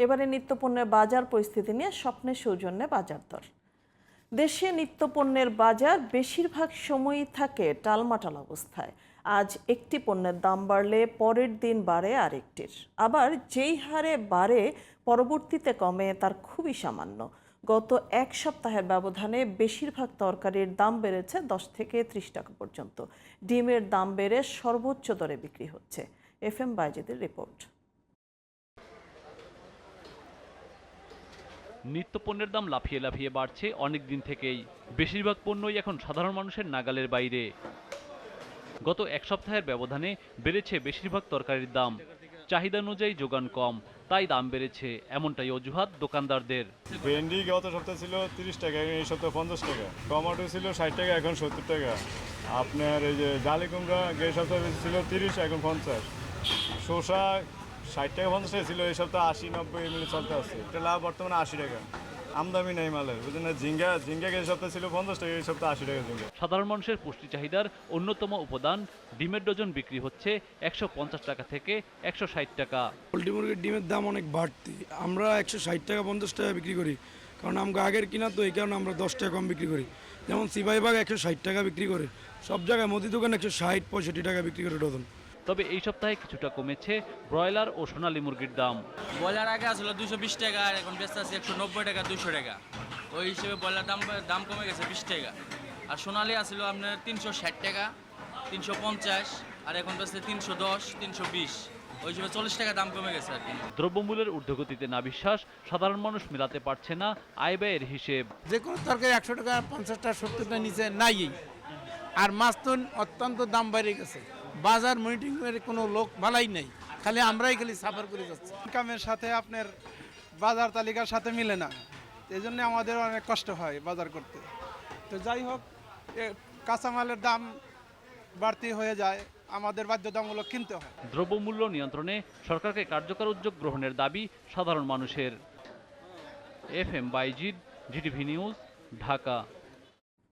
এবারে নিত্যপণ্যের বাজার পরিস্থিতি নিয়ে স্বপ্নের সৌজন্যে বাজার দর। দেশে নিত্যপণ্যের বাজার বেশিরভাগ সময়ই থাকে টালমাটাল অবস্থায়। আজ একটি পণ্যের দাম বাড়লে পরের দিন বাড়ে আরেকটির, আবার যেই হারে বাড়ে পরবর্তীতে কমে তার খুবই সামান্য। গত এক সপ্তাহের ব্যবধানে বেশিরভাগ তরকারির দাম বেড়েছে 10 থেকে 30 টাকা পর্যন্ত। ডিমের দাম বেড়ে সর্বোচ্চ দরে বিক্রি হচ্ছে। FM বাইজিদের report. নিত্যপণ্যের দাম লাফিয়ে লাফিয়ে বাড়ছে অনেক দিন থেকেই। বেশিরভাগ পণ্যই এখন সাধারণ মানুষের নাগালের বাইরে। গত এক সপ্তাহের ব্যবধানে বেড়েছে বেশিরভাগ তরকারির দাম। চাহিদা অনুযায়ী যোগান কম, তাই দাম বেড়েছে, এমনটাই অজুহাত দোকানদারদের। ভেন্ডি গত সপ্তাহে ছিল 30 টাকা, এই সপ্তাহে 50 টাকা। টমেটো ছিল 60 টাকা, এখন 70 টাকা। আপনার এই যে জালি কুমড়া গত সপ্তাহে ছিল 30, এখন 50। শসা 60 টাকা 50 টাকা ছিল, এই সপ্তাহে 80-90 এমনি চলতে আছে। এটা লাভ বর্তমানে 80 টাকা। আমদামি নেই মালের, বুঝলেন না। ঝিঙ্গা গত সপ্তাহে ছিল 50 টাকা, এই সপ্তাহে 80 টাকা ঝিঙ্গা। সাধারণ মানুষের পুষ্টি চাহিদার অন্যতম উপাদান ডিমের ডজন বিক্রি হচ্ছে 150 টাকা থেকে 160 টাকা। পোলট্রি মুরগির ডিমের দাম অনেক বাড়তি। আমরা 160 টাকা 50 টাকা বিক্রি করি, কারণ আমরা আগের কিনা, তো এই কারণে আমরা 10 টাকা কম বিক্রি করি। যেমন সিপাহীবাগ 160 টাকা বিক্রি করে, সব জায়গায় মুদি দোকান 160-65 টাকা বিক্রি করে ডজন। তবে এই সপ্তাহে কিছুটা কমেছে ব্রয়লার ও সোনালী মুরগির দাম। ব্রয়লার আগে আসলে 220 টাকা, আর এখন বেচতে আছে 190 টাকা 200 টাকা। ওই হিসেবে ব্রয়লার দাম কমে গেছে 20 টাকা। আর সোনালী আসলে আপনার 360 টাকা, 350, আর এখন বেচতে 310, 320। ওই হিসেবে 40 টাকা দাম কমে গেছে আর কি। দ্রব্যমূল্যের ঊর্ধ্বগতিতে না বিশ্বাস, সাধারণ মানুষ মেলাতে পারছে না আয় ব্যয়ের হিসেব। যে কোনো তরকারি 100 টাকা 50 টাকা 70 টাকা নিচে নাই। আর মাছ তো অত্যন্ত দাম বেড়ে গেছে। বাজার মনিটরিং এর কোনো লোক ভালাই নেই, খালি আমরাই সাফার করে যাচ্ছি। ইনকামের সাথে আপনার বাজার তালিকার সাথে মিলে না, এই জন্য আমাদের অনেক কষ্ট হয় বাজার করতে। তো যাই হোক, কাঁচামালের দাম বাড়তি হয়ে যায়, আমাদের বাধ্যতামূলক কিনতে হয়। দ্রব্যমূল্য নিয়ন্ত্রণে সরকারকে কার্যকর উদ্যোগ গ্রহণের দাবি সাধারণ মানুষের। FM Bayezid, GTV news, Dhaka.